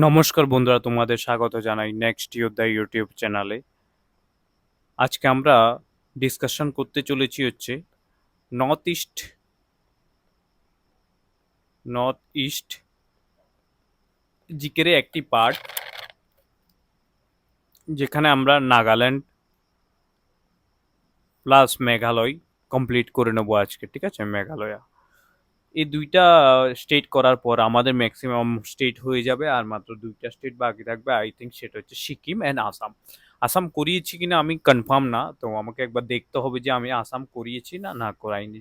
নমস্কার বন্ধুরা, তোমাদের স্বাগত জানাই নেক্সট যোদ্ধা ইউটিউব চ্যানেলে। আজকে আমরা ডিসকাশন করতে চলেছি হচ্ছে নর্থ ইস্ট নর্থ ইস্ট জিকের একটি পার্ট, যেখানে আমরা নাগাল্যান্ড প্লাস মেঘালয় কমপ্লিট করে নেবো আজকে। ঠিক আছে, মেঘালয়া এই দুইটা স্টেট করার পর আমাদের ম্যাক্সিমাম স্টেট হয়ে যাবে, আর মাত্র দুইটা স্টেট বাকি থাকবে। আই থিঙ্ক সেটা হচ্ছে সিকিম অ্যান্ড আসাম। আসাম করিয়েছি কিনা আমি কনফার্ম না, তো আমাকে একবার দেখতে হবে যে আমি আসাম করিয়েছি না না করাইনি।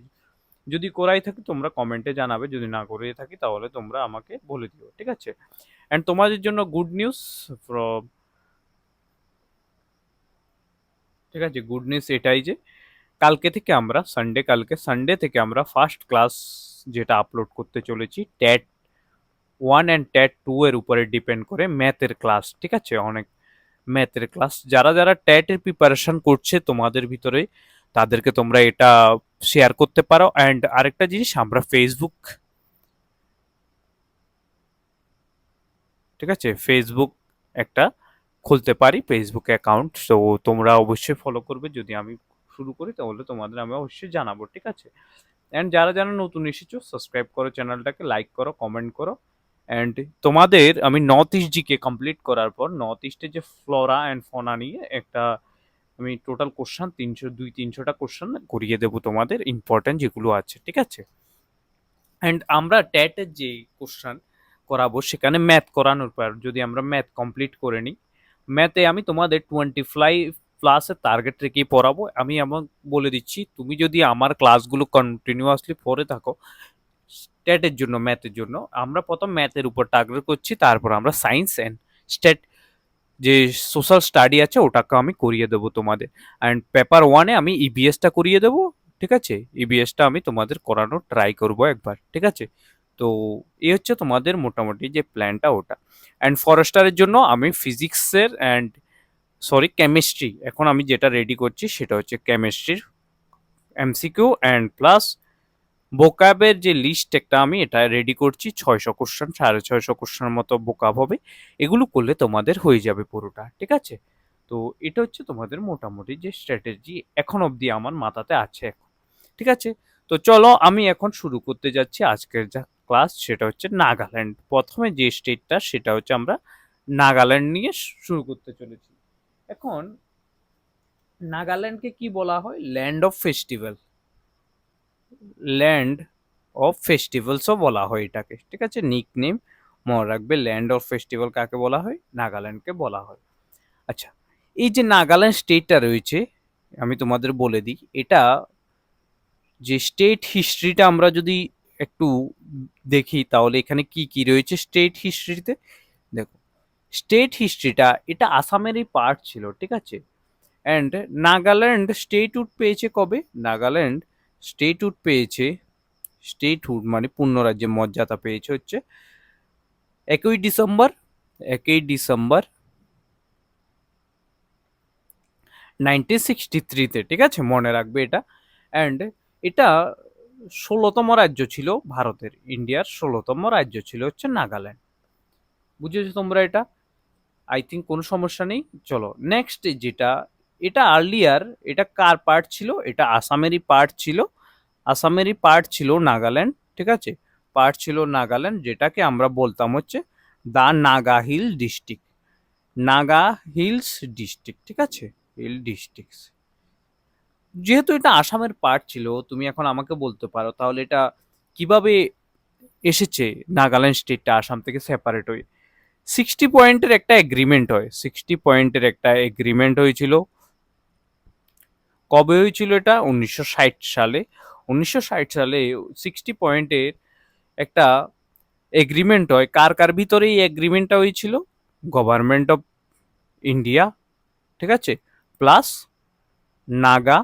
যদি করাই থাকি তোমরা কমেন্টে জানাবে, যদি না করিয়ে থাকি তাহলে তোমরা আমাকে বলে দিও। ঠিক আছে, অ্যান্ড তোমাদের জন্য গুড নিউজ ফ্রম, ঠিক আছে, গুড নিউজ এটাই যে কালকে সানডে থেকে আমরা ফার্স্ট ক্লাস যেটা আপলোড করতে চলেছি, ট্যাট 1 অ্যান্ড ট্যাট 2 এর উপরে ডিপেন্ড করে ম্যাথের ক্লাস। ঠিক আছে, অনেক ম্যাথের ক্লাস যারা যারা ট্যাটের প্রিপারেশন করছে তোমাদের ভিতরে, তাদেরকে তোমরা এটা শেয়ার করতে পারো। অ্যান্ড আরেকটা জিনিস, আমরা ফেসবুক, ঠিক আছে, ফেসবুক একটা খুলতে পারি, ফেসবুক অ্যাকাউন্ট। তো তোমরা অবশ্যই ফলো করবে। যদি আমি শুরু করি তাহলে তোমাদের আমি অবশ্যই জানাবো। ঠিক আছে, অ্যান্ড যারা যারা নতুন এসেছো সাবস্ক্রাইব করো চ্যানেলটাকে, লাইক করো, কমেন্ট করো। অ্যান্ড তোমাদের আমি নর্থ ইস্ট জিকে কমপ্লিট করার পর নর্থ ইস্টের যে ফ্লোরা অ্যান্ড ফোনা নিয়ে একটা আমি টোটাল কোশ্চান 300-300টা কোশ্চান করিয়ে দেবো তোমাদের, ইম্পর্টেন্ট যেগুলো আছে। ঠিক আছে, অ্যান্ড আমরা ট্যাটের যে কোশ্চান করাবো সেখানে ম্যাথ করানোর পর যদি আমরা ম্যাথ কমপ্লিট করে নিই, ম্যাথে আমি তোমাদের 25 প্লাসের টার্গেট রেখেই পড়াবো। আমি এমন বলে দিচ্ছি, তুমি যদি আমার ক্লাসগুলো কন্টিনিউয়াসলি পড়ে থাকো স্ট্যাটের জন্য, ম্যাথের জন্য আমরা প্রথম ম্যাথের উপর টার্গেট করছি, তারপর আমরা সায়েন্স অ্যান্ড স্ট্যাট যে সোশ্যাল স্টাডি আছে ওটাকে আমি করিয়ে দেবো তোমাদের। অ্যান্ড পেপার ওয়ানে আমি ইবিএসটা করিয়ে দেবো। ঠিক আছে, ইবিএসটা আমি তোমাদের করানোর ট্রাই করব একবার। ঠিক আছে, তো এই হচ্ছে তোমাদের মোটামুটি যে প্ল্যানটা ওটা। অ্যান্ড ফরেস্টারের জন্য আমি ফিজিক্সের অ্যান্ড কেমিস্ট্রি, এখন আমি যেটা রেডি করছি সেটা হচ্ছে কেমিস্ট্রির এমসিকিউ অ্যান্ড প্লাস বোকাবের যে লিস্ট একটা আমি এটা রেডি করছি, 600 কোশ্চেন, 650 কোশ্চেন মতো বোকাব হবে। এগুলো করলে তোমাদের হয়ে যাবে পুরোটা। ঠিক আছে, তো এটা হচ্ছে তোমাদের মোটামুটি যে স্ট্র্যাটেজি এখন অবধি আমার মাথাতে আছে এখন। ঠিক আছে, তো চলো আমি এখন শুরু করতে যাচ্ছি আজকের যা ক্লাস, সেটা হচ্ছে নাগাল্যান্ড। প্রথমে যে স্টেটটা সেটা হচ্ছে আমরা নাগাল্যান্ড নিয়ে শুরু করতে চলেছি। এখন নাগাল্যান্ডকে কি বলা হয়? Land of festival, land of ফেস্টিভ্যালসও বলা হয় এটাকে। ঠিক আছে, নিক নেম মনে রাখবে, ল্যান্ড অফ ফেস্টিভ্যাল কাকে বলা হয়? নাগাল্যান্ডকে বলা হয়। আচ্ছা, এই যে নাগাল্যান্ড স্টেটটা রয়েছে, আমি তোমাদের বলে দিই, এটা যে স্টেট হিস্ট্রিটা আমরা যদি একটু দেখি তাহলে এখানে কি কি রয়েছে স্টেট হিস্ট্রিতে। দেখো, স্টেট হিস্ট্রিটা এটা আসামেরই পার্ট ছিল। ঠিক আছে, অ্যান্ড নাগাল্যান্ড স্টেটহুড পেয়েছে কবে? নাগাল্যান্ড স্টেটহুড পেয়েছে, স্টেটহুড মানে পূর্ণ রাজ্যের মর্যাদা পেয়েছে হচ্ছে 1 ডিসেম্বর, 1 ডিসেম্বর 1963-তে। ঠিক আছে, মনে রাখবে এটা। অ্যান্ড এটা 16তম রাজ্য ছিল ভারতের, ইন্ডিয়ার 16তম রাজ্য ছিল হচ্ছে নাগাল্যান্ড। বুঝেছো তোমরা এটা? আই থিঙ্ক কোনো সমস্যা নেই। চলো নেক্সট যেটা, এটা আর্লিয়ার, এটা কার পার্ট ছিল? এটা আসামেরই পার্ট ছিল, আসামেরই পার্ট ছিল নাগাল্যান্ড। ঠিক আছে, পার্ট ছিল নাগাল্যান্ড, যেটাকে আমরা বলতাম হচ্ছে the Naga hill district, Naga hills district. ঠিক আছে, হিল ডিস্ট্রিক্ট। যেহেতু এটা আসামের পার্ট ছিল, তুমি এখন আমাকে বলতে পারো তাহলে এটা কিভাবে এসেছে নাগাল্যান্ড স্টেটটা আসাম থেকে সেপারেট হয়ে? 60 পয়েন্টের একটা এগ্রিমেন্ট হয়, 60 পয়েন্টের একটা এগ্রিমেন্ট হয়েছিল। কবে হয়েছিল এটা? 1960 সালে। 1960 সালে 60 পয়েন্টের একটা এগ্রিমেন্ট হয়। কার কার ভিতরে এই এগ্রিমেন্টটা হয়েছিল? গভর্নমেন্ট অফ ইন্ডিয়া, ঠিক আছে, প্লাস নাগা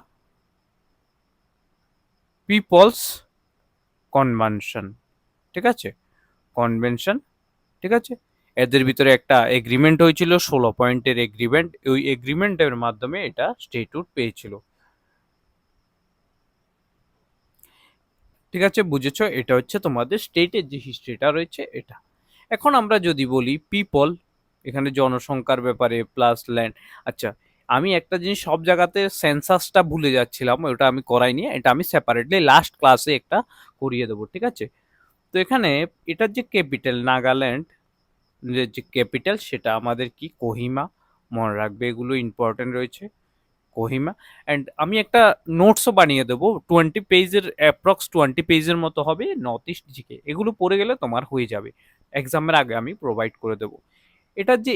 পিপলস কনভেনশন। ঠিক আছে, কনভেনশন। ঠিক আছে, এদের ভিতরে একটা এগ্রিমেন্ট হয়েছিল, 16 পয়েন্টের এগ্রিমেন্ট। ওই এগ্রিমেন্টের মাধ্যমে এটা স্টেটহুড পেয়েছিল। ঠিক আছে, বুঝেছো? এটা হচ্ছে তোমাদের স্টেটের যে হিস্ট্রিটা রয়েছে এটা। এখন আমরা যদি বলি পিপল, এখানে জনসংখ্যার ব্যাপারে প্লাস ল্যান্ড। আচ্ছা, আমি একটা জিনিস সব জায়গাতে সেন্সাসটা ভুলে যাচ্ছিলাম, ওটা আমি করাইনি, এটা আমি সেপারেটলি লাস্ট ক্লাসে একটা করিয়ে দেবো, ঠিক আছে? তো এখানে এটার যে ক্যাপিটাল নাগাল্যান্ড যে ক্যাপিটাল সেটা আমাদের কি কোহিমা, মনে রাখবে এগুলো ইম্পর্টেন্ট রয়েছে, কোহিমা। অ্যান্ড আমি একটা নোটসও বানিয়ে দেবো 20 পেজের, অ্যাপ্রক্স 20 পেজের মতো হবে, নর্থ ইস্ট জিকে, এগুলো পড়ে গেলে তোমার হয়ে যাবে, এক্সামের আগে আমি প্রোভাইড করে দেবো। এটার যে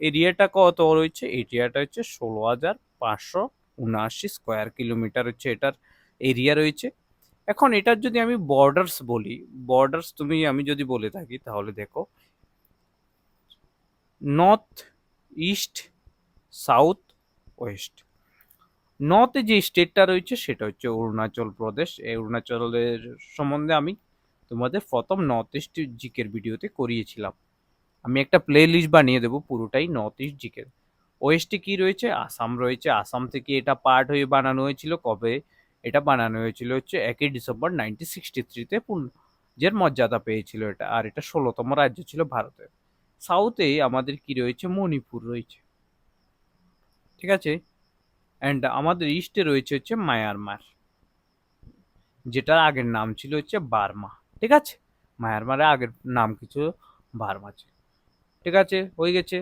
এরিয়াটা কত রয়েছে, এরিয়াটা হচ্ছে 16,579 স্কোয়ার কিলোমিটার হচ্ছে এটার এরিয়া রয়েছে। এখন এটার যদি আমি বর্ডার্স বলি, বর্ডার্স আমি যদি বলে থাকি তাহলে দেখো, নর্থ, ইস্ট, সাউথ, ওয়েস্ট। নর্থে যে স্টেটটা রয়েছে সেটা হচ্ছে অরুণাচল প্রদেশ। এই অরুণাচলের সম্বন্ধে আমি তোমাদের প্রথম নর্থ ইস্ট জিকের ভিডিওতে করিয়েছিলাম, আমি একটা প্লে লিস্ট বানিয়ে দেবো পুরোটাই নর্থ ইস্ট জিকের। ওয়েস্টে কি রয়েছে, আসাম রয়েছে, আসাম থেকে এটা পার্ট হয়ে বানানো হয়েছিল কবে, এটা বানানো হয়েছিল হচ্ছে 1 ডিসেম্বর 1963-তে পূর্ণের মর্যাদা পেয়েছিল এটা, আর এটা 16তম রাজ্য ছিল ভারতের। সাউথে আমাদের কি রয়েছে, মণিপুর রয়েছে, ঠিক আছে? অ্যান্ড আমাদের ইস্টে রয়েছে হচ্ছে মায়ানমার, যেটার আগের নাম ছিল হচ্ছে বার্মা, ঠিক আছে? মায়ানমারের আগের নাম কিছু বার্মা ছিল, ঠিক আছে, হয়ে গেছে।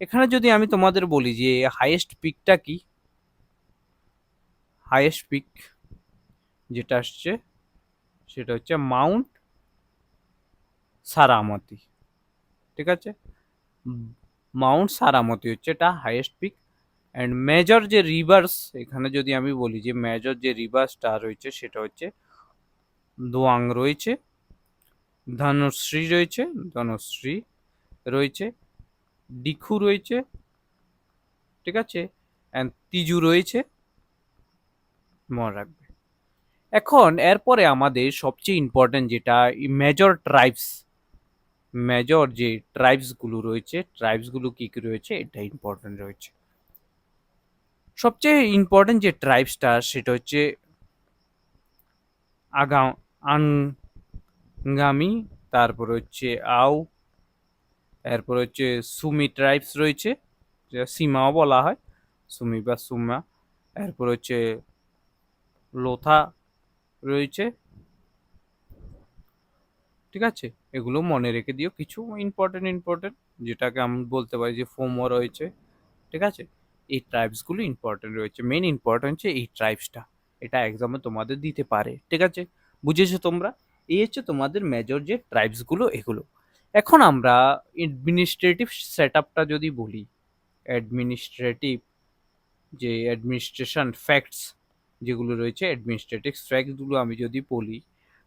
এখানে যদি আমি তোমাদের বলি যে হাইয়েস্ট পিকটা কি, হাইয়েস্ট পিক যেটা আসছে সেটা হচ্ছে মাউন্ট সারামতি, ঠিক আছে? মাউন্ট সারামতি হচ্ছে এটা হাইয়েস্ট পিক। অ্যান্ড মেজর যে রিভার্স, এখানে যদি আমি বলি যে মেজর যে রিভার্সটা রয়েছে সেটা হচ্ছে দোয়াং রয়েছে, ধনশ্রী রয়েছে, ধনশ্রী রয়েছে, ডিখু রয়েছে, ঠিক আছে? অ্যান্ড তিজু রয়েছে, মনে রাখবে। এখন এরপরে আমাদের সবচেয়ে ইম্পর্টেন্ট যেটা মেজর ট্রাইবস, মেজর যে ট্রাইবসগুলো রয়েছে, ট্রাইবসগুলো কী কী রয়েছে এটা ইম্পর্টেন্ট রয়েছে। সবচেয়ে ইম্পর্টেন্ট যে ট্রাইবসটা সেটা হচ্ছে আগাম আনগামি, তারপর হচ্ছে আও, এরপর হচ্ছে সুমি ট্রাইবস রয়েছে, যেটা সীমাও বলা হয়, সুমি বা সুমা। এরপর হচ্ছে লোথা রয়েছে, ঠিক আছে? এগুলো মনে রেখে দিও, কিছু ইম্পর্টেন্ট যেটাকে আমি বলতে পারি যে ফোমো রয়েছে, ঠিক আছে? এই ট্রাইবসগুলো ইম্পর্টেন্ট রয়েছে, মেন ইম্পর্টেন্ট হচ্ছে এই ট্রাইবসটা, এটা এক্সামে তোমাদের দিতে পারে, ঠিক আছে? বুঝেছো তোমরা? এই হচ্ছে তোমাদের মেজর যে ট্রাইবসগুলো এগুলো। এখন আমরা অ্যাডমিনিস্ট্রেটিভ সেট আপটা যদি বলি, অ্যাডমিনিস্ট্রেটিভ যে অ্যাডমিনিস্ট্রেশন ফ্যাক্টস যেগুলো রয়েছে, অ্যাডমিনিস্ট্রেটিভ ফ্যাক্টসগুলো আমি যদি বলি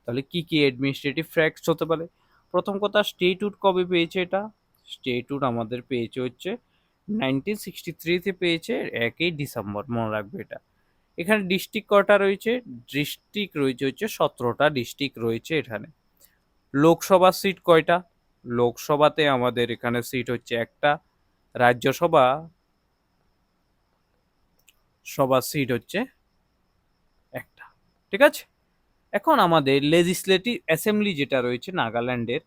তাহলে কি কি অ্যাডমিনিস্ট্রেটিভ ফ্যাক্টস হতে পারে? প্রথম কথা, স্টেটহুড কবে পেয়েছে এটা? স্টেটহুড আমাদের পেয়েছে হচ্ছে 1963-তে পেয়েছে, 1 ডিসেম্বর, মনে রাখবে এটা। এখানে ডিস্ট্রিক্ট কটা রয়েছে? ডিস্ট্রিক্ট রয়েছে হচ্ছে 17টা ডিস্ট্রিক্ট রয়েছে এখানে। লোকসভা সিট কয়টা? লোকসভাতে আমাদের এখানে সিট হচ্ছে একটা, রাজ্যসভা সভা সিট হচ্ছে একটা, ঠিক আছে? এখন আমাদের লেজিসলেটিভ অ্যাসেম্বলি যেটা রয়েছে নাগাল্যান্ডের,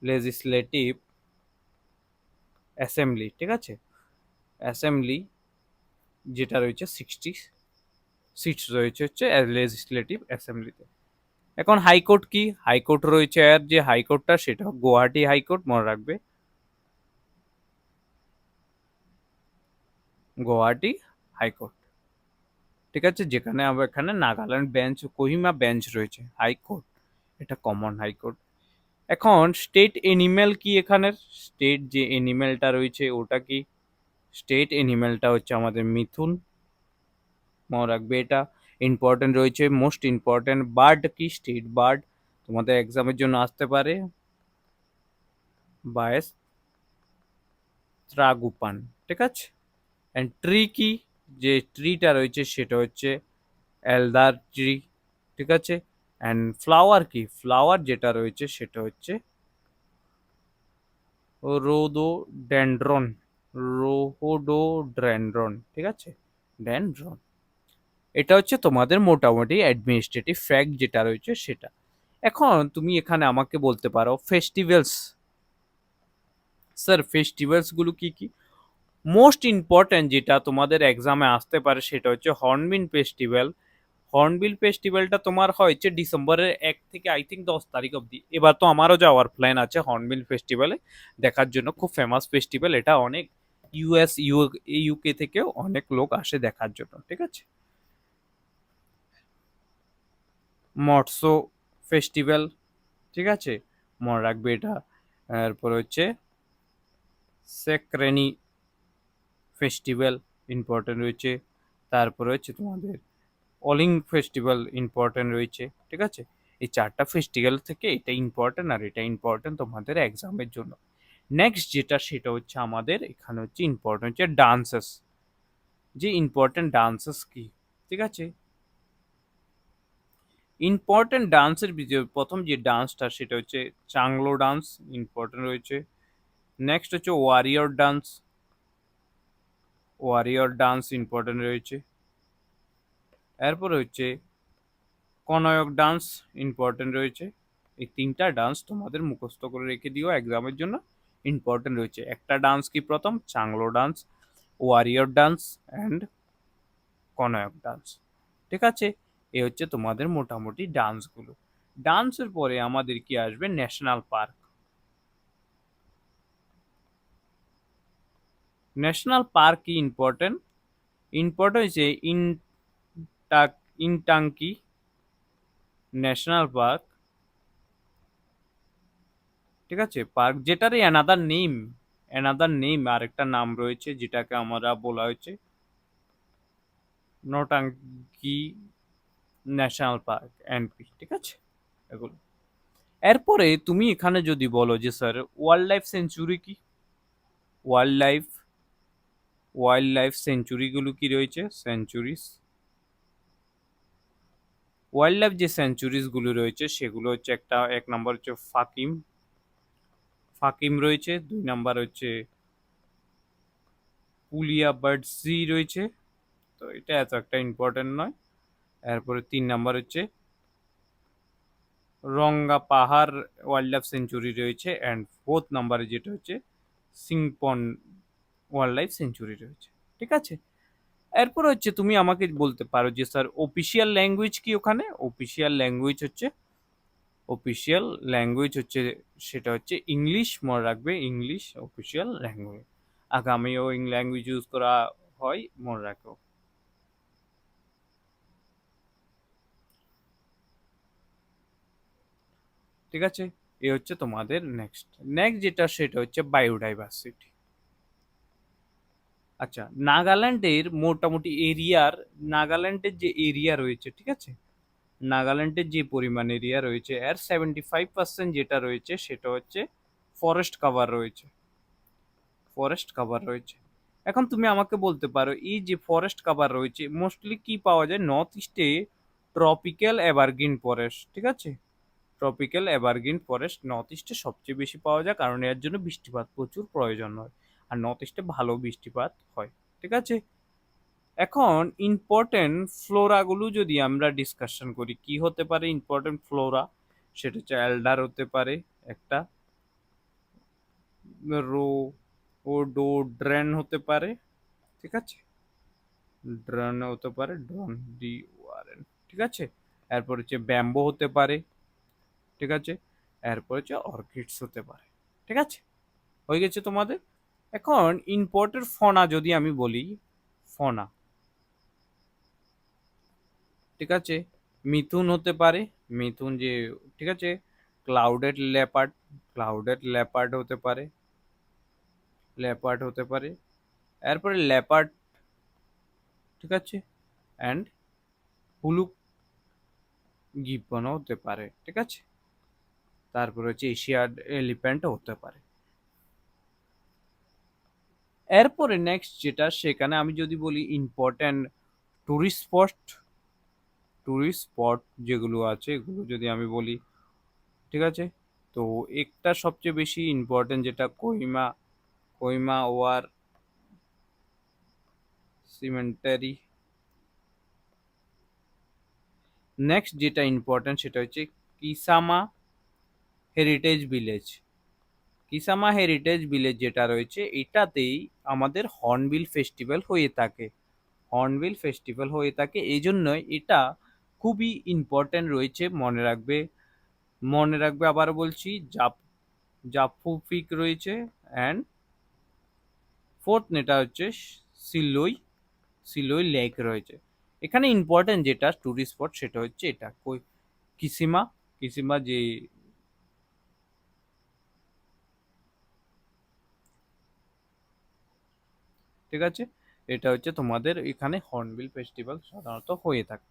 লেজিসলেটিভ অ্যাসেম্বলি, ঠিক আছে? অ্যাসেম্বলি যেটা রয়েছে 60 সিটস রয়েছে হচ্ছে লেজিসলেটিভ অ্যাসেম্বলিতে। এখন হাইকোর্ট কি? হাইকোর্ট রয়েছে, আর যে হাইকোর্টটা সেটা গুয়াহাটি হাইকোর্ট, মনে রাখবে, গুয়াহাটি হাইকোর্ট, ঠিক আছে? যেখানে আবার এখানে নাগাল্যান্ড বেঞ্চ, কোহিমা বেঞ্চ রয়েছে, হাইকোর্ট এটা কমন হাইকোর্ট। এখন স্টেট এনিম্যাল কি এখানের? স্টেট যে এনিম্যালটা রয়েছে ওটা কি? স্টেট এনিম্যালটা হচ্ছে আমাদের মিথুন, মনে রাখবে এটা ইম্পর্টেন্ট রয়েছে। মোস্ট ইম্পর্টেন্ট বার্ড কি? স্টেট বার্ড তোমাদের এক্সামের জন্য আসতে পারে, বায়েস ত্রাগুপান, ঠিক আছে? অ্যান্ড ট্রি কি? যে ট্রিটা রয়েছে সেটা হচ্ছে এলদার ট্রি, ঠিক আছে? অ্যান্ড ফ্লাওয়ার কি? ফ্লাওয়ার যেটা রয়েছে সেটা হচ্ছে রোডোডেনড্রন, রোডোডেনড্রন, ঠিক আছে? ডেনড্রন। এটা হচ্ছে তোমাদের মোটামুটি অ্যাডমিনিস্ট্রেটিভ ফ্যাক্ট যেটা রয়েছে সেটা। এখন তুমি এখানে আমাকে বলতে পারো ফেস্টিভ্যালস স্যার ফেস্টিভ্যালসগুলো কি কি? মোস্ট ইম্পর্ট্যান্ট যেটা তোমাদের এক্সামে আসতে পারে সেটা হচ্ছে হর্নবিল ফেস্টিভ্যাল। হর্নবিল ফেস্টিভ্যালটা তোমার হয় হচ্ছে ডিসেম্বরের 1 থেকে আই থিঙ্ক 10 তারিখ অবধি। এবার তো আমারও যাওয়ার প্ল্যান আছে হর্নবিল ফেস্টিভ্যালে দেখার জন্য। খুব ফেমাস ফেস্টিভ্যাল এটা, অনেক ইউএস ইউকে থেকেও অনেক লোক আসে দেখার জন্য, ঠিক আছে। মৎস্য ফেস্টিভ্যাল, ঠিক আছে, মনে রাখবে এটা। এরপর হচ্ছে সেক্রেনি ফেস্টিভ্যাল ইম্পর্টেন্ট রয়েছে। তারপরে হচ্ছে তোমাদের অলিং ফেস্টিভ্যাল ইম্পর্টেন্ট রয়েছে, ঠিক আছে। এই 4টা ফেস্টিভ্যাল থেকে এটা ইম্পর্টেন্ট আর এটা ইম্পর্টেন্ট তোমাদের এক্সামের জন্য। নেক্সট যেটা সেটা হচ্ছে আমাদের এখানে হচ্ছে ইম্পর্টেন্ট হচ্ছে ডান্সেস। যে ইম্পর্টেন্ট ডান্সেস কি, ঠিক আছে। ইম্পর্টেন্ট ডান্সের প্রথম যে ডান্সটা সেটা হচ্ছে চাংলো ডান্স, ইম্পর্টেন্ট রয়েছে। নেক্সট হচ্ছে warrior dance, warrior dance important রয়েছে। এরপরে হচ্ছে কনয়ক ডান্স ইম্পর্টেন্ট রয়েছে। এই 3টা ডান্স তোমাদের মুখস্থ করে রেখে দিও এক্সামের জন্য, ইম্পর্টেন্ট রয়েছে। একটা ডান্স কি প্রথম Changlo dance, warrior dance and Konyak dance, ঠিক আছে। এ হচ্ছে তোমাদের মোটামুটি ডান্সগুলো। ডান্সের পরে আমাদের কি আসবে, ন্যাশনাল পার্ক। ন্যাশনাল পার্ক কি ইম্পর্টেন্ট? ইম্পর্টেন্ট হচ্ছে ইনটাঙ্কি ন্যাশনাল পার্ক, ঠিক আছে। পার্ক যেটারই অ্যানাদার নেম আরেকটা নাম রয়েছে যেটাকে আমরা বলা হয়েছে নোটাঙ্কি ন্যাশনাল পার্ক এনপি, ঠিক আছে, এগুলো। এরপরে তুমি এখানে যদি বলো যে স্যার ওয়াইল্ড লাইফ সেঞ্চুরি কি, ওয়াইল্ড লাইফ সেঞ্চুরিগুলো কি রয়েছে, সেঞ্চুরিস, ওয়াইল্ড লাইফ যে সেঞ্চুরিসগুলো রয়েছে সেগুলো হচ্ছে এক নম্বর হচ্ছে ফাকিম রয়েছে, 2 নম্বর হচ্ছে পুলিয়া বার্ডসি রয়েছে, তো এটা এত একটা ইম্পর্টেন্ট নয়। এরপরে 3 নম্বর হচ্ছে রঙ্গা পাহাড় ওয়াইল্ড লাইফ সেঞ্চুরি রয়েছে, অ্যান্ড 4th নম্বরে যেটা হচ্ছে সিংপন ওয়াইল্ড লাইফ সেঞ্চুরি রয়েছে, ঠিক আছে। এরপর হচ্ছে তুমি আমাকে বলতে পারো যে স্যার অফিসিয়াল ল্যাঙ্গুয়েজ কি ওখানে। অফিসিয়াল ল্যাঙ্গুয়েজ হচ্ছে সেটা হচ্ছে ইংলিশ, মনে রাখবে ইংলিশ অফিসিয়াল ল্যাঙ্গুয়েজ। আগামীও ল্যাঙ্গুয়েজ ইউজ করা হয়, মনে রাখো, ঠিক আছে। এ হচ্ছে তোমাদের নেক্সট নেক্সট যেটা সেটা হচ্ছে বায়োডাইভার্সিটি। আচ্ছা, নাগাল্যান্ডের যে এরিয়া রয়েছে, ঠিক আছে, নাগাল্যান্ডের যে পরিমাণ এরিয়া রয়েছে এর 75% যেটা রয়েছে সেটা হচ্ছে ফরেস্ট কাভার রয়েছে, ফরেস্ট কাভার রয়েছে। এখন তুমি আমাকে বলতে পারো এই যে ফরেস্ট কাভার রয়েছে মোস্টলি কি পাওয়া যায় নর্থ ইস্টে, ট্রপিক্যাল এভারগ্রিন ফরেস্ট, ঠিক আছে। ট্রপিক্যাল এভারগ্রিন ফরেস্ট নর্থ ইস্টে সবচেয়ে বেশি পাওয়া যায়, কারণ এর জন্য বৃষ্টিপাত প্রচুর প্রয়োজন হয়, আর নর্থ ইস্টে ভালো বৃষ্টিপাত হয়, ঠিক আছে। এখন ইম্পর্টেন্ট ফ্লোরাগুলো যদি আমরা ডিসকাশন করি, কি হতে পারে ইম্পর্টেন্ট ফ্লোরা, সেটা হচ্ছে এল্ডার হতে পারে একটা, রো ড্রেন হতে পারে, ঠিক আছে, ড্রান হতে পারে, DRN, ঠিক আছে। এরপর হচ্ছে ব্যাম্বো হতে পারে, ঠিক আছে। এরপর হচ্ছে অর্কিডস হতে পারে, ঠিক আছে। হয়ে গেছে তোমাদের। এখন ইম্পর্টেন্ট ফনা যদি আমি বলি, ফনা, ঠিক আছে, মিথুন হতে পারে, মিথুন যে, ঠিক আছে, ক্লাউডেড লেপার্ড, হতে পারে, হতে পারে। এরপরে লেপার্ড, ঠিক আছে, অ্যান্ড হুলুক গিবনও হতে পারে, ঠিক আছে। তারপর হচ্ছে এশিয়াড এলিফ্যান্টও হতে পারে। এরপরে নেক্সট যেটা সেখানে আমি যদি বলি ইম্পর্ট্যান্ট টুরিস্ট স্পট, যেগুলো আছে এগুলো যদি আমি বলি, ঠিক আছে। তো একটা সবচেয়ে বেশি ইম্পর্ট্যান্ট যেটা কোহিমা ওয়ার সিমেন্টারি। নেক্সট যেটা ইম্পর্ট্যান্ট সেটা হচ্ছে Kisama heritage village, Kisama heritage village যেটা রয়েছে এটাতেই আমাদের হর্নবিল ফেস্টিভ্যাল হয়ে থাকে। হর্নবিল ফেস্টিভ্যাল হয়ে থাকে এই জন্যই এটা খুবই ইম্পর্টেন্ট রয়েছে, মনে রাখবে আবার বলছি। জাফু পিক রয়েছে অ্যান্ড ফোর্থ নেটা হচ্ছে সিলোই সিলোই লেক রয়েছে। এখানে ইম্পর্টেন্ট যেটা টুরিস্ট স্পট সেটা হচ্ছে এটা কিসিমা কিসিমা যে, ঠিক আছে, এটা হচ্ছে তোমাদের এখানে হর্নবিল ফেস্টিভ্যাল সাধারণত হয়ে থাকে।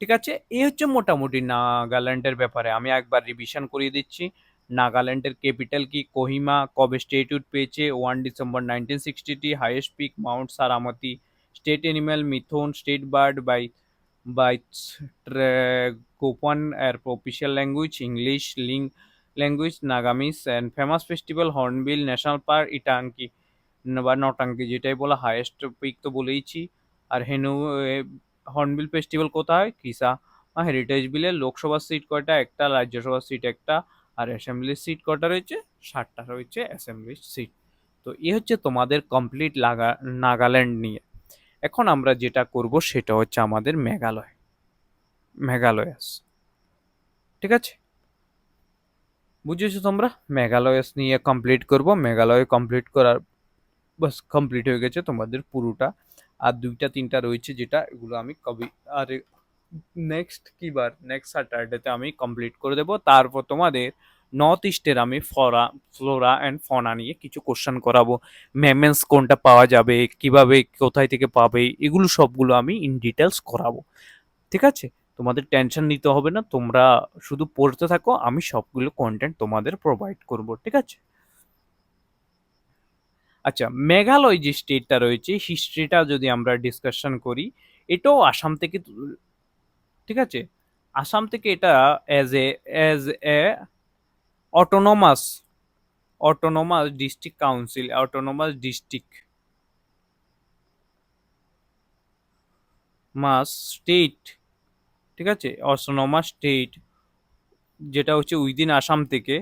ঠিক আছে, এই হচ্ছে মোটামুটি নাগাল্যান্ডের ব্যাপারে। আমি একবার রিভিশন করিয়ে দিচ্ছি। নাগাল্যান্ডের ক্যাপিটাল কি কোহিমা, কবে স্টেটহুড পেয়েছে 1 December 1960, highest peak mount Saramati, state animal mithun, state bird বাই গোপন, এর official language English, language Nagamese, and famous festival Hornbill national park Intanki বা নটাঙ্কি, যেটাই বলা হাইয়েস্ট পিক তো বলেইছি। আর হর্নবিল ফেস্টিভ্যাল কোথায়? কিসা হেরিটেজ বিলে। লোকসভা সিট কয়টা? একটা। রাজ্যসভা সিট একটা। আর অ্যাসেম্বলির সিট কয়টা রয়েছে? 7টা রয়েছে অ্যাসেম্বলির সিট। তো এ হচ্ছে তোমাদের কমপ্লিট নাগাল্যান্ড নিয়ে। এখন আমরা যেটা করব সেটা হচ্ছে আমাদের মেঘালয়াস। ঠিক আছে, বুঝেছো তোমরা? মেঘালয়াস নিয়ে কমপ্লিট করব। মেঘালয় কমপ্লিট করার বাস কমপ্লিট হয়ে গেছে তোমাদের পুরোটা। আর 2টা 3টা রয়েছে যেটা এগুলো আমি কবি আর নেক্সট স্যাটারডেতে আমি কমপ্লিট করে দেবো। তারপর তোমাদের নর্থ ইস্টের আমি ফ্লোরা অ্যান্ড ফনা নিয়ে কিছু কোশ্চেন করাবো। মেমেন্স কোনটা পাওয়া যাবে, কিভাবে, কোথায় থেকে পাবে, এগুলো সবগুলো আমি ইন ডিটেলস করাবো। ঠিক আছে, তোমাদের টেনশন নিতে হবে না, তোমরা শুধু পড়তে থাকো, আমি সবগুলো কন্টেন্ট তোমাদের প্রোভাইড করব। ঠিক আছে। আচ্ছা, মেঘালয় যে স্টেটটা রয়েছে হিস্ট্রিটা যদি আমরা ডিসকাশন করি, এটাও আসাম থেকে ঠিক আছে, আসাম থেকে এটা as a autonomous autonomous district council, autonomous district মাস স্টেট, ঠিক আছে, অটোনোমাস স্টেট, যেটা হচ্ছে উইদিন আসাম থেকে।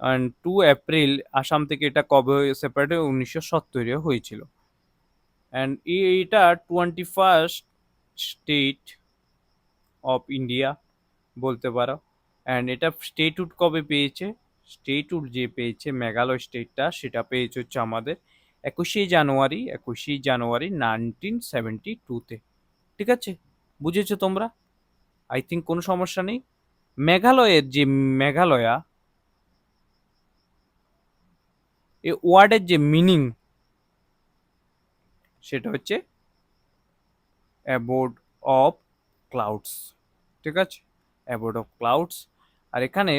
অ্যান্ড 2 এপ্রিল আসাম থেকে এটা কবে সেপারেট 1970 হয়েছিল। অ্যান্ড এটা 21st স্টেট অফ ইন্ডিয়া বলতে পারো। অ্যান্ড এটা স্টেটহুড কবে পেয়েছে? স্টেটহুড যে পেয়েছে মেঘালয় স্টেটটা, সেটা পেয়েছে হচ্ছে আমাদের 21শে জানুয়ারি 1972-তে। ঠিক আছে, বুঝেছো তোমরা? আই থিঙ্ক কোনো সমস্যা নেই। মেঘালয়ের যে মেঘালয়া, এই ওয়ার্ডের যে মিনিং সেটা হচ্ছে অ্যাবোর্ড অফ ক্লাউডস। ঠিক আছে, অ্যাবোর্ড অফ ক্লাউডস। আর এখানে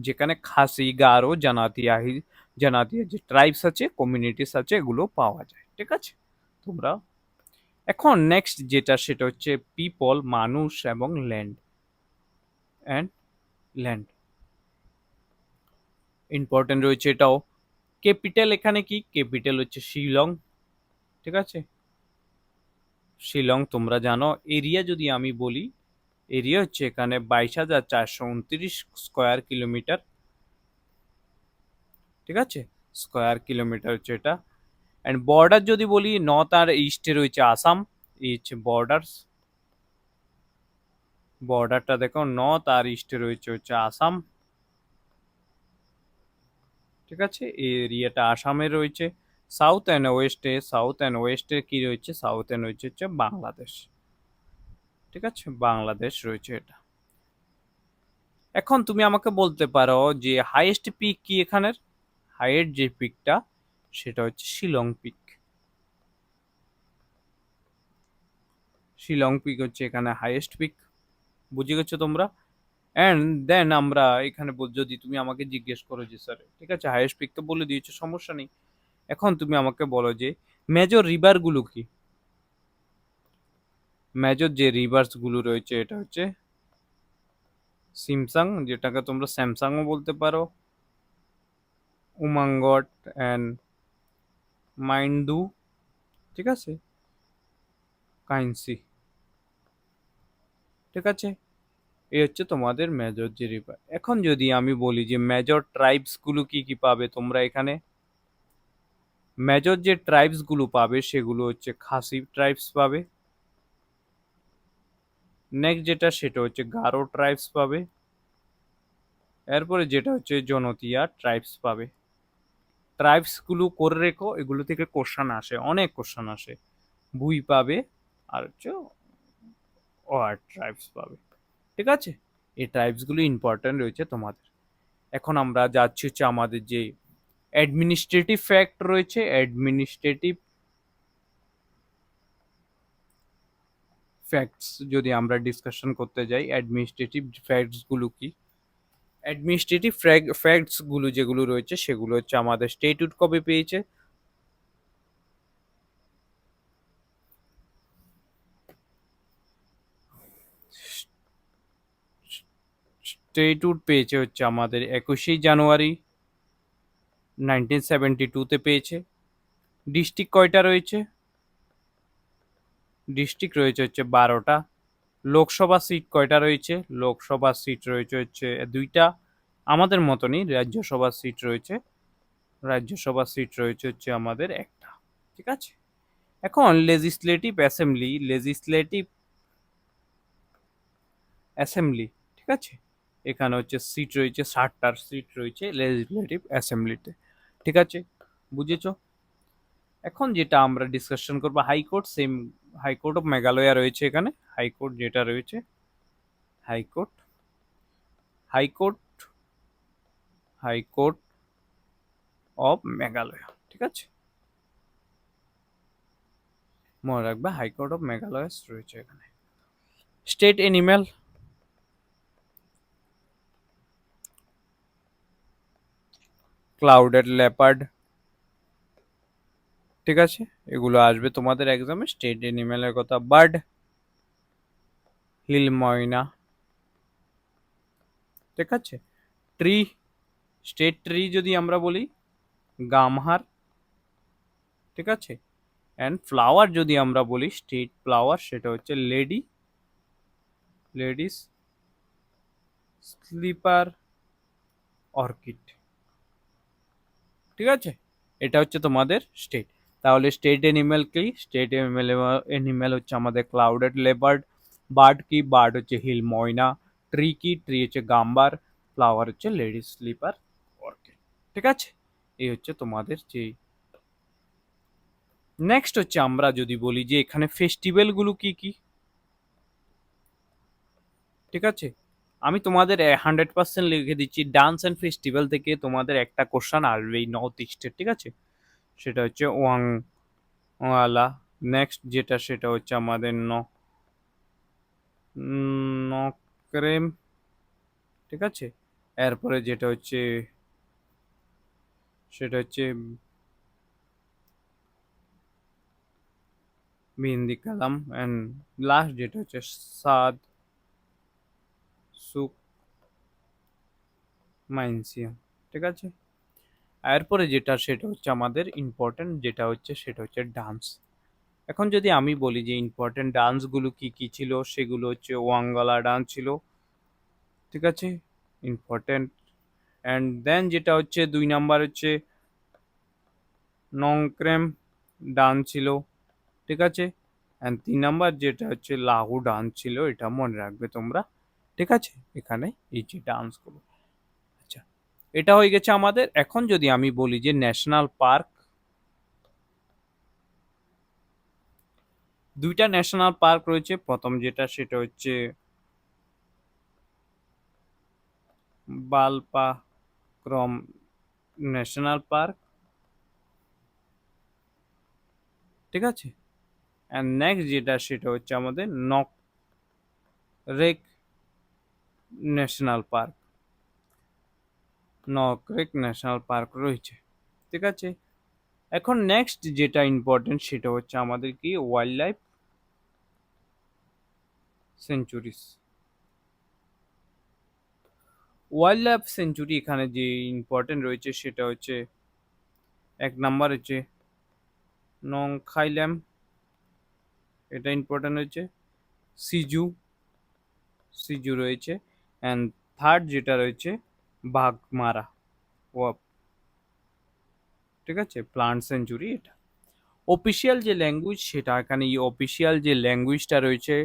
যেখানে খাসি, গারো, জানাতিয়া যে ট্রাইবস আছে, কমিউনিটিস আছে, এগুলো পাওয়া যায়। ঠিক আছে, তোমরা এখন নেক্সট যেটা সেটা হচ্ছে পিপল, মানুষ এবং অ্যান্ড ল্যান্ড ইম্পর্টেন্ট রয়েছে এটাও। ক্যাপিটাল এখানে কি? ক্যাপিটাল হচ্ছে শিলং। ঠিক আছে, শিলং তোমরা জানো। এরিয়া যদি আমি বলি, এরিয়া হচ্ছে এখানে 22,429 স্কোয়ার কিলোমিটার। ঠিক আছে, স্কোয়ার কিলোমিটার হচ্ছে এটা। অ্যান্ড বর্ডার যদি বলি, নর্থ আর ইস্টে রয়েছে আসাম। এই হচ্ছে বর্ডারটা দেখো, নর্থ আর ইস্টে রয়েছে হচ্ছে আসাম। ঠিক আছে, এই এরিয়াটা আসামে রয়েছে। সাউথ অ্যান্ড ওয়েস্টে কি রয়েছে? সাউথ অ্যান্ড ওয়েস্ট হচ্ছে বাংলাদেশ। ঠিক আছে, বাংলাদেশ রয়েছে এটা। এখন তুমি আমাকে বলতে পারো যে হাইয়েস্ট পিক কি এখানের? হাইয়েস্ট যে পিকটা সেটা হচ্ছে শিলং পিক। শিলং পিক হচ্ছে এখানে হাইয়েস্ট পিক। বুঝে গেছো তোমরা? অ্যান্ড দেন আমরা এখানে যদি তুমি আমাকে জিজ্ঞেস করো যে স্যার, ঠিক আছে হাইয়েস্ট পিক তো বলে দিয়েছো, সমস্যা নেই। এখন তুমি আমাকে বলো যে মেজর রিভার গুলো কি? মেজর যে রিভার্স গুলো রয়েছে এটা হচ্ছে সিমসাং, যেটাকে তোমরা স্যামসাংও বলতে পারো, উমাঙ্গট অ্যান্ড মাইন্ডু। ঠিক আছে, কাইন্সি। ঠিক আছে, এই হচ্ছে তোমাদের মেজর যে রিভার। এখন যদি আমি বলি যে মেজর ট্রাইবসগুলো কি কি পাবে তোমরা এখানে, মেজর যে ট্রাইবসগুলো পাবে সেগুলো হচ্ছে খাসি ট্রাইবস পাবে, নেক্সট যেটা সেটা হচ্ছে গারো ট্রাইবস পাবে, এরপরে যেটা হচ্ছে জনতিয়া ট্রাইবস পাবে। ট্রাইবসগুলো করে রেখো, এগুলো থেকে কোশ্চান আসে, অনেক কোশ্চান আসে। ভুই পাবে আর হচ্ছে ওয়ার ট্রাইবস পাবে, ঠিক আছে। এই ট্রাইবসগুলো ইম্পর্টেন্ট রয়েছে তোমাদের। এখন আমরা যাচ্ছি হচ্ছে আমাদের যে অ্যাডমিনিস্ট্রেটিভ ফ্যাক্ট রয়েছে, অ্যাডমিনিস্ট্রেটিভ ফ্যাক্টস যদি আমরা ডিসকাশন করতে যাই, অ্যাডমিনিস্ট্রেটিভ ফ্যাক্টসগুলো কি, অ্যাডমিনিস্ট্রেটিভ ফ্যাক্টসগুলো যেগুলো রয়েছে সেগুলো হচ্ছে আমাদের স্টেটুট কবে পেয়েছে, স্টেটুট পেয়েছে হচ্ছে আমাদের 21শে জানুয়ারি 1972-তে পেয়েছে। ডিস্ট্রিক্ট কয়টা রয়েছে, ডিস্ট্রিক্ট রয়েছে হচ্ছে 12টা। লোকসভা সিট কয়টা রয়েছে, লোকসভা সিট রয়েছে হচ্ছে 2টা। আমাদের মতনই রাজ্যসভা সিট রয়েছে, রাজ্যসভা সিট রয়েছে হচ্ছে আমাদের 1টা, ঠিক আছে। এখন লেজিসলেটিভ অ্যাসেম্বলি, লেজিসলেটিভ অ্যাসেম্বলি, ঠিক আছে, এখানে হচ্ছে সিট রয়েছে 60টার সিট রয়েছে লেজিসলেটিভ অ্যাসেম্বলিতে, ঠিক আছে, বুঝেছো। এখন যেটা আমরা ডিসকাশন করবো high court, same high court of Meghalaya রয়েছে এখানে, হাইকোর্ট যেটা রয়েছে, high court, high court, high court of Meghalaya, ঠিক আছে, মনে রাখবে হাইকোর্ট অফ মেঘালয় রয়েছে এখানে। স্টেট এনিম্যাল, ক্লাউডেড লেপার্ড, ঠিক আছে, এগুলো আসবে তোমাদের এক্সামে। স্টেট এনিম্যালের কথা, বার্ড, হিল ময়না, ঠিক আছে। ট্রি, স্টেট ট্রি যদি আমরা বলি গামহার, ঠিক আছে। অ্যান্ড ফ্লাওয়ার যদি আমরা বলি স্টেট ফ্লাওয়ার সেটা হচ্ছে লেডিস স্লিপার অর্কিড, ঠিক আছে। এটা হচ্ছে তোমাদের স্টেট। তাহলে স্টেট এনিম্যাল কি, স্টেট এনিম্যাল হচ্ছে আমাদের ক্লাউডেড লেপার্ড, বার্ড কি, বার্ড হচ্ছে হিল ময়না, ট্রি কি, ট্রি হচ্ছে গাম্বার, ফ্লাওয়ার হচ্ছে লেডিস স্লিপার অর্কিড, ঠিক আছে। এই হচ্ছে তোমাদের যে, নেক্সট হচ্ছে আমরা যদি বলি যে এখানে ফেস্টিভ্যালগুলো কি কি, ঠিক আছে। আমি তোমাদের 100% লিখে দিচ্ছি, ডান্স অ্যান্ড ফেস্টিভ্যাল থেকে তোমাদের একটা কোশ্চান আসবেই নর্থ ইস্টের, ঠিক আছে। সেটা হচ্ছে ওয়ালা। নেক্সট যেটা সেটা হচ্ছে আমাদের নকরেম, ঠিক আছে। এরপরে যেটা হচ্ছে সেটা হচ্ছে মেহেন্দি কালাম, অ্যান্ড লাস্ট যেটা হচ্ছে সাদ সুক মাইনসিয়াম, ঠিক আছে। এরপরে যেটা সেটা হচ্ছে আমাদের ইম্পর্টেন্ট যেটা হচ্ছে সেটা হচ্ছে ডান্স। এখন যদি আমি বলি যে ইম্পর্টেন্ট ডান্সগুলো কি কি ছিল, সেগুলো হচ্ছে ওয়াঙ্গালা ডান্স ছিল, ঠিক আছে, ইম্পর্টেন্ট। অ্যান্ড দেন যেটা হচ্ছে 2 নাম্বার হচ্ছে নংক্রেম ডান্স ছিল, ঠিক আছে। অ্যান্ড 3 নাম্বার যেটা হচ্ছে লাহু ডান্স ছিল, এটা মনে রাখবে তোমরা, ঠিক আছে। এখানে এই যে ডান্সগুলো, আচ্ছা, এটা হয়ে গেছে আমাদের। এখন যদি আমি বলি যে ন্যাশনাল পার্ক, 2টা ন্যাশনাল পার্ক রয়েছে। প্রথম যেটা সেটা হচ্ছে বালপাক্রম ন্যাশনাল পার্ক, ঠিক আছে। অ্যান্ড নেক্সট যেটা সেটা হচ্ছে আমাদের Nokrek national park, Nokrek national park রয়েছে, ঠিক আছে। এখন নেক্সট যেটা ইম্পর্টেন্ট সেটা হচ্ছে আমাদের কি wild life centuries, wild life century এখানে যে ইম্পর্টেন্ট রয়েছে সেটা হচ্ছে 1 নাম্বার হচ্ছে নংখাইল্যাম, এটা ইম্পর্টেন্ট হচ্ছে সিজু, সিজু রয়েছে। অ্যান্ড থার্ড যেটা রয়েছে বাঘমারা, ও ঠিক আছে, প্লান্ট সেঞ্চুরি এটা। অফিসিয়াল যে ল্যাঙ্গুয়েজ সেটা এখানে, এই অফিসিয়াল যে ল্যাঙ্গুয়েজটা রয়েছে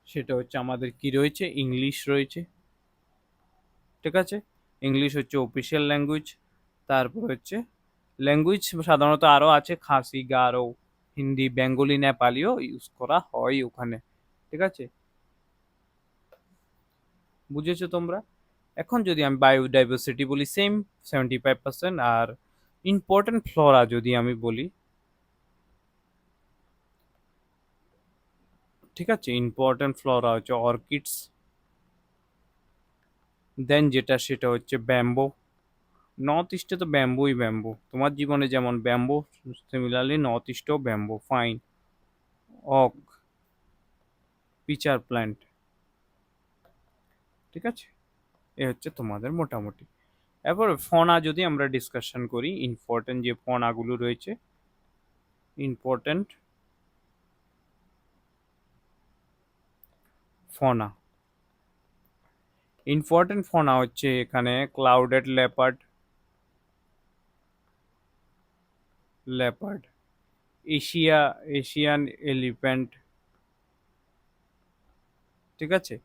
সেটা হচ্ছে আমাদের কি রয়েছে, ইংলিশ রয়েছে, ঠিক আছে। ইংলিশ হচ্ছে অফিসিয়াল ল্যাঙ্গুয়েজ। তারপর হচ্ছে ল্যাঙ্গুয়েজ সাধারণত আরও আছে, খাসি, গারো, হিন্দি, বেঙ্গলি, নেপালিও ইউজ করা হয় ওখানে, ঠিক আছে। বুঝেছো তোমরা? এখন যদি আমি বায়োডাইভার্সিটি বলি, সেম 75%। আর ইম্পর্টেন্ট ফ্লোরা যদি আমি বলি, ঠিক আছে, ইম্পর্টেন্ট ফ্লোরা হচ্ছে অর্কিডস। দেন যেটা সেটা হচ্ছে ব্যাম্বো। নর্থ ইস্টে তো ব্যাম্বোই ব্যাম্বো, তোমার জীবনে যেমন ব্যাম্বো, সিমিলারলি নর্থ ইস্টেও bamboo, pine, oak, pitcher plant, ঠিক আছে। এ হচ্ছে তোমাদের মোটামুটি। এরপর ফনা যদি আমরা ডিসকাশন করি, ইম্পর্টেন্ট যে ফনাগুলো রয়েছে, ইম্পর্টেন্ট ফনা, ইম্পর্টেন্ট ফনা হচ্ছে এখানে clouded leopard, leopard, Asian elephant, ঠিক আছে।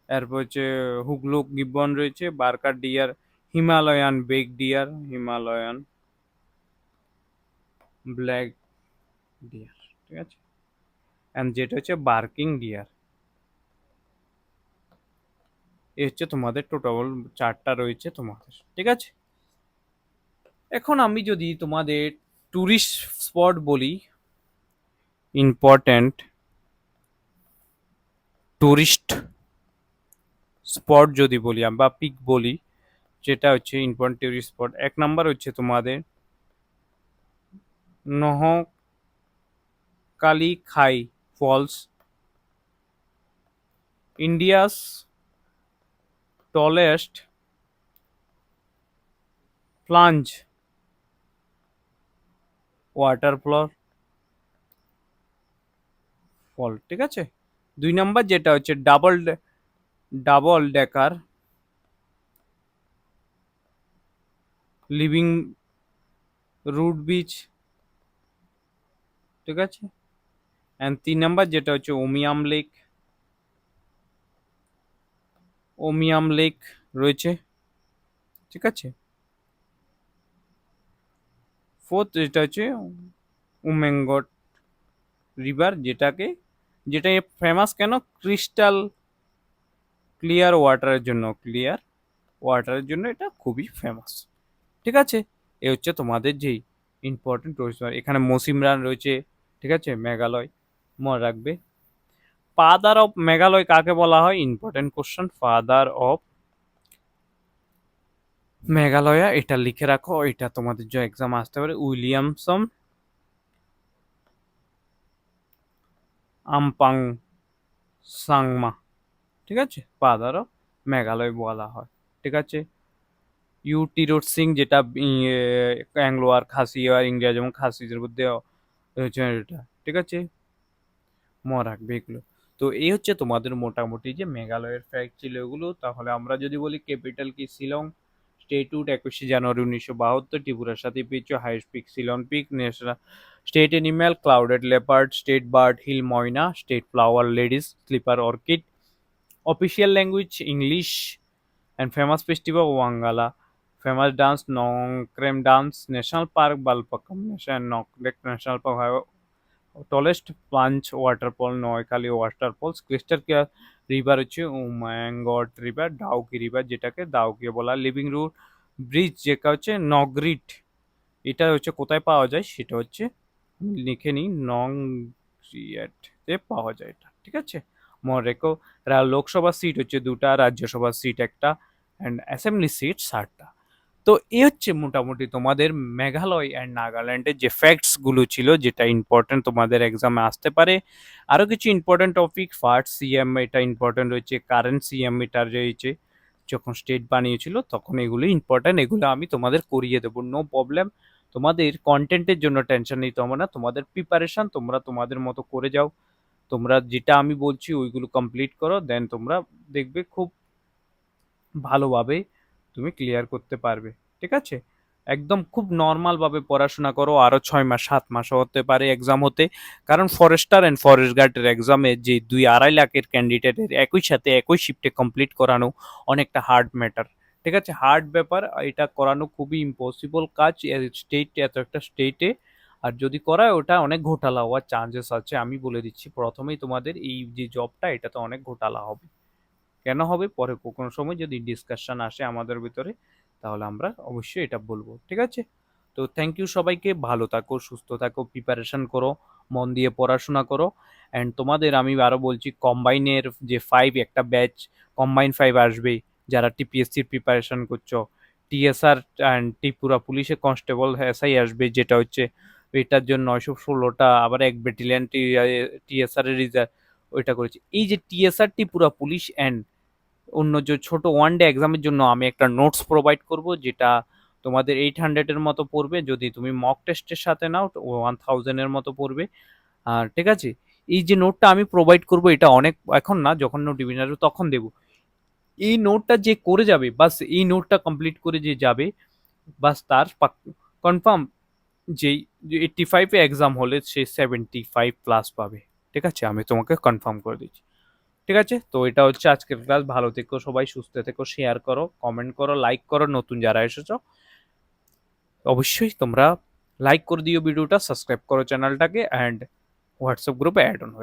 এরপর হচ্ছে হুগলুক গিবন রয়েছে, বার্কার ডিয়ার, হিমালয়ান বেক ডিয়ার, হিমালয়ান ব্ল্যাক ডিয়ার, ঠিক আছে। অ্যান্ড যেটা হচ্ছে বার্কিং ডিয়ার। এ হচ্ছে তোমাদের টোটাল চারটা রয়েছে তোমাদের, ঠিক আছে। এখন আমি যদি তোমাদের ট্যুরিস্ট স্পট বলি, ইম্পর্ট্যান্ট ট্যুরিস্ট স্পট যদি বলি বা পিক বলি, যেটা হচ্ছে ইম্পর্টেন্ট ট্যুরিস্ট স্পট, এক নাম্বার হচ্ছে তোমাদের Nohkalikai falls, India's tallest plunge waterfall fall, ঠিক আছে। দুই নাম্বার যেটা হচ্ছে double decker living root bridge, ঠিক আছে। অ্যান্ড তিন নাম্বার যেটা হচ্ছে ওমিয়াম লেক রয়েছে, ঠিক আছে। ফোর্থ যেটা হচ্ছে উমেঙ্গট রিভার, যেটা ফেমাস কেন, ক্রিস্টাল ক্লিয়ার ওয়াটারের জন্য এটা খুবই ফেমাস, ঠিক আছে। এ হচ্ছে তোমাদের যেই ইম্পর্টেন্ট টুরিস্ট, এখানে মৌসিমরান রয়েছে, ঠিক আছে, মেঘালয়, মনে রাখবে। ফাদার অফ মেঘালয় কাকে বলা হয়, important question, father of Meghalaya, এটা লিখে রাখো, এটা তোমাদের যে এক্সাম আসতে পারে, উইলিয়ামসন আমপাং সাংমা, ঠিক আছে, ফাদার অফ মেঘালয় বলা হয়, ঠিক আছে। টিরোট সিং, যেটা অ্যাংলো আর খাসি আর ইংরেজ এবং খাসিদের মধ্যে হচ্ছে এটা, ঠিক আছে, মনে রাখবে এগুলো। তো এই হচ্ছে তোমাদের মোটামুটি যে মেঘালয়ের ফ্যাক্ট ছিল এগুলো। তাহলে আমরা যদি বলি ক্যাপিটাল কি, শিলং, স্টেটহুড 21শে জানুয়ারি 1972, ত্রিপুরার সাথে পেয়েছ, highest peak Shillong peak, national state animal clouded leopard, state bird hill myna, state flower ladies slipper orchid, official language English, and famous festival Wangala, famous dance Nongkrem dance, national park Balpakram national park, tallest plunge waterfall Nohkalikai waterfalls, crystal clear river হচ্ছে Umngot river, Dawki river যেটাকে ডাউকি বলা, living root bridge যেটা হচ্ছে নগরিট, এটা হচ্ছে কোথায় পাওয়া যায়, সেটা হচ্ছে লিখে নিই, নংরিয়েটে পাওয়া যায় এটা, ঠিক আছে। মনে রেখো, লোকসভা সিট হচ্ছে দুটা, রাজ্যসভা সিট একটা, অ্যান্ড অ্যাসেম্বলি সিট 60টা। তো এই হচ্ছে মোটামুটি তোমাদের মেঘালয় অ্যান্ড নাগাল্যান্ডের যে ফ্যাক্টস গুলো ছিল, যেটা ইম্পর্টেন্ট তোমাদের এক্সামে আসতে পারে। আরো কিছু ইম্পর্টেন্ট টপিক, ফার্স্ট সিএম এটা ইম্পর্টেন্ট রয়েছে, কারেন্ট সিএম এটা রয়েছে, যখন স্টেট বানিয়েছিল তখন এগুলো ইম্পর্টেন্ট, এগুলো আমি তোমাদের করিয়ে দেবো, নো প্রবলেম। তোমাদের কন্টেন্টের জন্য টেনশন নিতে হবে না, তোমাদের প্রিপারেশন তোমরা তোমাদের মতো করে যাও। তোমরা যেটা আমি বলছি ওইগুলো কমপ্লিট করো, দেন তোমরা দেখবে খুব ভালোভাবে তুমি ক্লিয়ার করতে পারবে। ঠিক আছে? একদম খুব নরমালভাবে পড়াশোনা করো, আরও 6 মাস 7 মাস হতে পারে এক্সাম হতে। কারণ ফরেস্টার অ্যান্ড ফরেস্ট গার্ডের এক্সামে যে 2-2.5 লাখের ক্যান্ডিডেটের একই সাথে একই শিফটে কমপ্লিট করানো অনেকটা হার্ড ম্যাটার। ঠিক আছে? হার্ড ব্যাপার, এটা করানো খুবই ইম্পসিবল কাজ স্টেট, এত একটা স্টেটে। আর যদি করায় ওটা অনেক ঘোটালা হওয়ার চান্সেস আছে, আমি বলে দিচ্ছি প্রথমেই তোমাদের এই যে জবটা এটাতে অনেক ঘোটালা হবে। কেন হবে পরে কোনো সময় যদি ডিসকাশন আসে আমাদের ভিতরে, তাহলে আমরা অবশ্যই এটা বলবো। ঠিক আছে? তো থ্যাংক ইউ সবাইকে, ভালো থাকো, সুস্থ থাকো, প্রিপারেশন করো, মন দিয়ে পড়াশোনা করো। অ্যান্ড তোমাদের আমি আরও বলছি, কম্বাইনের যে 5 একটা ব্যাচ, কম্বাইন 5 আসবে, যারা টিপিএসসির প্রিপারেশন করছো, টিএসআর অ্যান্ড ত্রিপুরা পুলিশে কনস্টেবল এসআই আসবে, যেটা হচ্ছে এটার জন্য 916টা, আবার 1 ব্যাটালিয়ন টিএসআর এর রিজার্ভ ওইটা করেছি। এই যে টিএসআর ত্রিপুরা পুলিশ অ্যান্ড অন্য যে ছোট ওয়ান ডে এক্সামের জন্য আমি একটা নোটস প্রোভাইড করব, যেটা তোমাদের 800-এর মতো পড়বে, যদি তুমি মক টেস্টের সাথে নাও 1000-এর মতো পড়বে। আর ঠিক আছে, এই যে নোটটা আমি প্রোভাইড করব এটা অনেক এখন না, যখন নোটিফিকেশন আসবে তখন দেবো। এই নোটটা যে করে যাবে, বাস এই নোটটা কমপ্লিট করে যে যাবে, বাস তার কনফার্ম যেই 85-এ এক্সাম হলে সে 75+ পাবে। ঠিক আছে? আমি তোমাকে কনফার্ম করে দিচ্ছি। ঠিক আছে? তো এটা হচ্ছে আজকের ক্লাস। ভালো থেকো সবাই, সুস্থ থেকো, শেয়ার করো, কমেন্ট করো, লাইক করো, নতুন যারা এসেছো অবশ্যই তোমরা লাইক করে দিও ভিডিওটা, সাবস্ক্রাইব করো চ্যানেলটাকে, অ্যান্ড হোয়াটসঅ্যাপ গ্রুপে অ্যাড অন হয়ে